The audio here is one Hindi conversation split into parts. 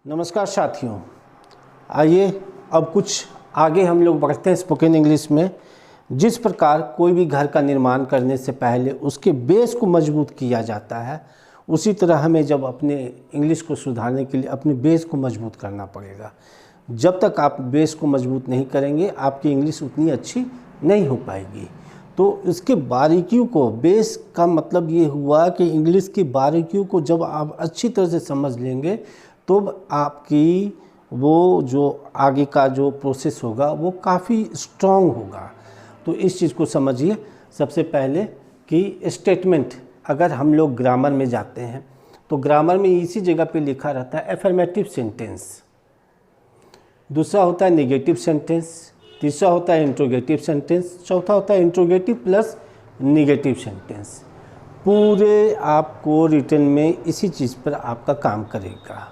नमस्कार साथियों, आइए अब कुछ आगे हम लोग बढ़ते हैं स्पोकन इंग्लिश में। जिस प्रकार कोई भी घर का निर्माण करने से पहले उसके बेस को मजबूत किया जाता है, उसी तरह हमें जब अपने इंग्लिश को सुधारने के लिए अपने बेस को मजबूत करना पड़ेगा। जब तक आप बेस को मजबूत नहीं करेंगे, आपकी इंग्लिश उतनी अच्छी नहीं हो पाएगी। तो इसके बारीकियों को, बेस का मतलब ये हुआ कि इंग्लिश की बारीकियों को जब आप अच्छी तरह से समझ लेंगे तो आपकी वो जो आगे का जो प्रोसेस होगा वो काफ़ी स्ट्रॉन्ग होगा। तो इस चीज़ को समझिए। सबसे पहले कि स्टेटमेंट, अगर हम लोग ग्रामर में जाते हैं तो ग्रामर में इसी जगह पे लिखा रहता है एफर्मेटिव सेंटेंस, दूसरा होता है नेगेटिव सेंटेंस, तीसरा होता है इंट्रोगेटिव सेंटेंस, चौथा होता है इंट्रोगेटिव प्लस नेगेटिव सेंटेंस। पूरे आपको रिटर्न में इसी चीज़ पर आपका काम करेगा।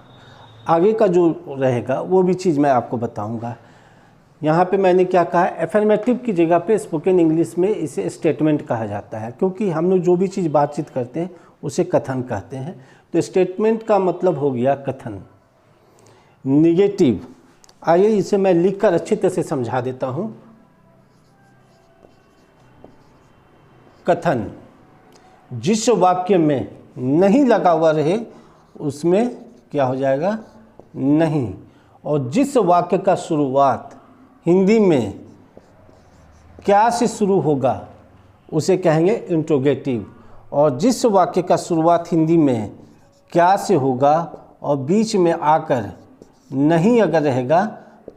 आगे का जो रहेगा वो भी चीज़ मैं आपको बताऊंगा। यहाँ पे मैंने क्या कहा, एफर्मेटिव की जगह पे स्पोकन इंग्लिश में इसे स्टेटमेंट कहा जाता है, क्योंकि हम लोग जो भी चीज़ बातचीत करते हैं उसे कथन कहते हैं। तो स्टेटमेंट का मतलब हो गया कथन। निगेटिव, आइए इसे मैं लिखकर अच्छी तरह से समझा देता हूँ। कथन, जिस वाक्य में नहीं लगा हुआ रहे उसमें क्या हो जाएगा, नहीं। और जिस वाक्य का शुरुआत हिंदी में क्या से शुरू होगा उसे कहेंगे इंट्रोगेटिव। और जिस वाक्य का शुरुआत हिंदी में क्या से होगा और बीच में आकर नहीं अगर रहेगा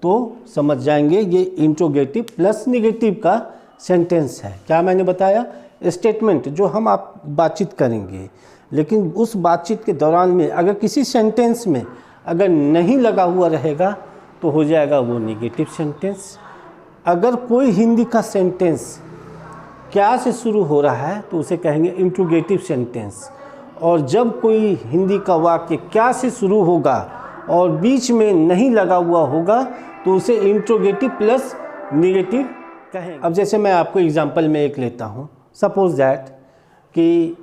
तो समझ जाएंगे ये इंट्रोगेटिव प्लस नेगेटिव का सेंटेंस है। क्या मैंने बताया, स्टेटमेंट जो हम आप बातचीत करेंगे, लेकिन उस बातचीत के दौरान में अगर किसी सेंटेंस में अगर नहीं लगा हुआ रहेगा तो हो जाएगा वो नेगेटिव सेंटेंस। अगर कोई हिंदी का सेंटेंस क्या से शुरू हो रहा है तो उसे कहेंगे इंट्रोगेटिव सेंटेंस। और जब कोई हिंदी का वाक्य क्या से शुरू होगा और बीच में नहीं लगा हुआ होगा तो उसे इंट्रोगेटिव प्लस नेगेटिव कहेंगे। अब जैसे मैं आपको एग्जांपल में एक लेता हूँ। सपोज दैट कि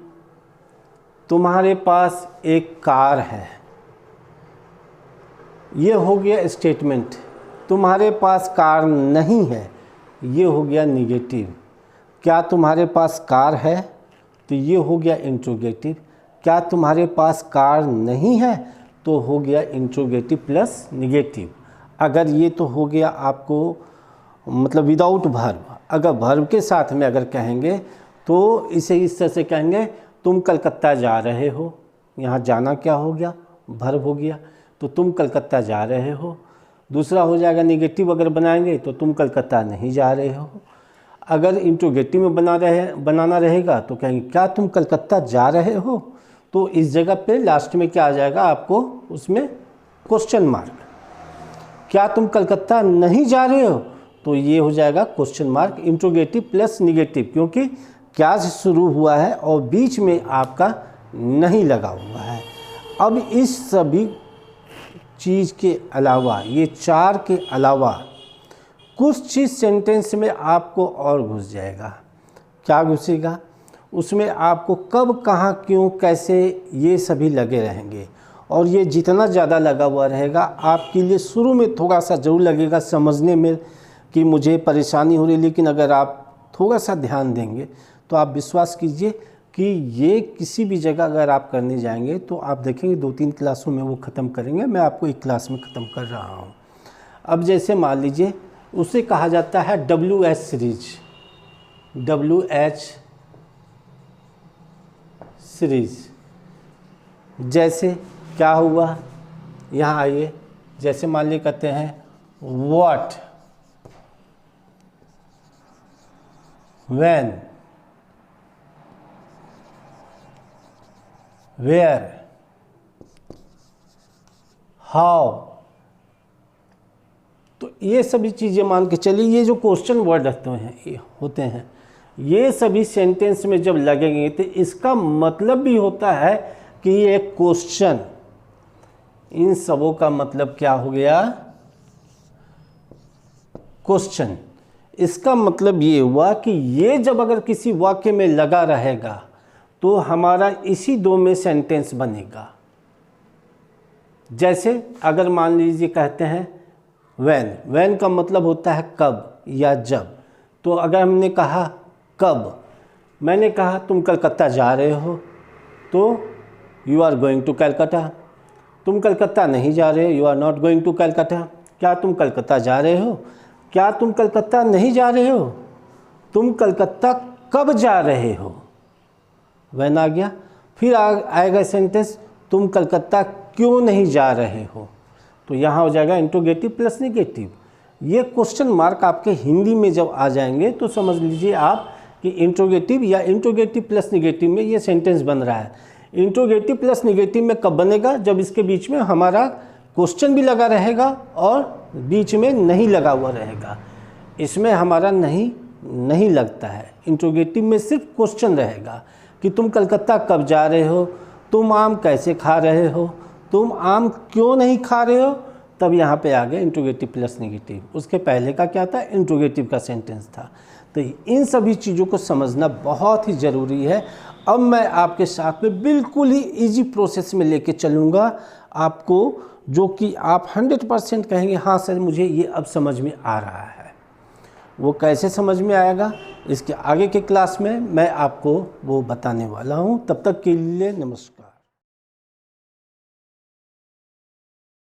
तुम्हारे पास एक कार है, ये हो गया स्टेटमेंट। तुम्हारे पास कार नहीं है, ये हो गया नेगेटिव। क्या तुम्हारे पास कार है, तो ये हो गया इंट्रोगेटिव। क्या तुम्हारे पास कार नहीं है, तो हो गया इंट्रोगेटिव प्लस नेगेटिव। अगर ये तो हो गया आपको मतलब विदाउट वर्ब। अगर वर्ब के साथ में अगर कहेंगे तो इसे इस तरह से कहेंगे, तुम कलकत्ता जा रहे हो। यहाँ जाना क्या हो गया, वर्ब हो गया, तो तुम कलकत्ता जा रहे हो। दूसरा हो जाएगा नेगेटिव अगर बनाएंगे तो तुम कलकत्ता नहीं जा रहे हो। अगर इंट्रोगेटिव में बनाना रहेगा तो कहेंगे क्या तुम कलकत्ता जा रहे हो। तो इस जगह पे लास्ट में क्या आ जाएगा आपको, उसमें क्वेश्चन मार्क। क्या तुम कलकत्ता नहीं जा रहे हो, तो ये हो जाएगा question mark, interrogative plus negative, क्योंकि क्या से शुरू हुआ है और बीच में आपका नहीं लगा हुआ है। अब इस सभी चीज़ के अलावा, ये चार के अलावा कुछ चीज़ सेंटेंस में आपको और घुस जाएगा। क्या घुसेगा, उसमें आपको कब, कहाँ, क्यों, कैसे, ये सभी लगे रहेंगे। और ये जितना ज़्यादा लगा हुआ रहेगा आपके लिए शुरू में थोड़ा सा ज़रूर लगेगा समझने में कि मुझे परेशानी हो रही, लेकिन अगर आप थोड़ा सा ध्यान देंगे तो आप विश्वास कीजिए कि ये किसी भी जगह अगर आप करने जाएंगे तो आप देखेंगे 2-3 क्लासों में वो ख़त्म करेंगे। मैं आपको एक क्लास में ख़त्म कर रहा हूँ। अब जैसे मान लीजिए, उसे कहा जाता है WH सीरीज। WH सीरीज जैसे क्या हुआ, यहाँ आइए, जैसे मान लीजिए कहते हैं व्हाट, व्हेन, वेयर, हाउ। तो ये सभी चीज़ें मान के चलिए, ये जो क्वेश्चन वर्ड होते हैं ये सभी सेंटेंस में जब लगेंगे तो इसका मतलब भी होता है कि ये एक क्वेश्चन। इन सबों का मतलब क्या हो गया, क्वेश्चन। इसका मतलब ये हुआ कि ये जब अगर किसी वाक्य में लगा रहेगा तो हमारा इसी दो में सेंटेंस बनेगा। जैसे अगर मान लीजिए कहते हैं वैन, वैन का मतलब होता है कब या जब। तो अगर हमने कहा कब, मैंने कहा तुम कलकत्ता जा रहे हो, तो you are going to Calcutta. तुम कलकत्ता नहीं जा रहे हो, you are not going to Calcutta. क्या तुम कलकत्ता जा रहे हो? क्या तुम कलकत्ता नहीं जा रहे हो? तुम कलकत्ता कब जा रहे हो? वैन आ गया। फिर आएगा सेंटेंस तुम कलकत्ता क्यों नहीं जा रहे हो? तो यहाँ हो जाएगा इंट्रोगेटिव प्लस निगेटिव। ये क्वेश्चन मार्क आपके हिंदी में जब आ जाएंगे तो समझ लीजिए आप कि इंट्रोगेटिव या इंट्रोगेटिव प्लस निगेटिव में ये सेंटेंस बन रहा है। इंट्रोगेटिव प्लस निगेटिव में कब बनेगा? जब इसके बीच में हमारा क्वेश्चन भी लगा रहेगा और बीच में नहीं लगा हुआ रहेगा। इसमें हमारा नहीं लगता है। इंट्रोगेटिव में सिर्फ क्वेश्चन रहेगा कि तुम कलकत्ता कब जा रहे हो, तुम आम कैसे खा रहे हो, तुम आम क्यों नहीं खा रहे हो। तब यहाँ पे आ गया इंट्रोगेटिव प्लस नेगेटिव। उसके पहले का क्या था? इंट्रोगेटिव का सेंटेंस था। तो इन सभी चीज़ों को समझना बहुत ही ज़रूरी है। अब मैं आपके साथ में बिल्कुल ही इजी प्रोसेस में लेके चलूँगा आपको, जो कि आप 100% कहेंगे हाँ सर मुझे ये अब समझ में आ रहा है। वो कैसे समझ में आएगा इसके आगे के क्लास में मैं आपको वो बताने वाला हूँ। तब तक के लिए नमस्कार।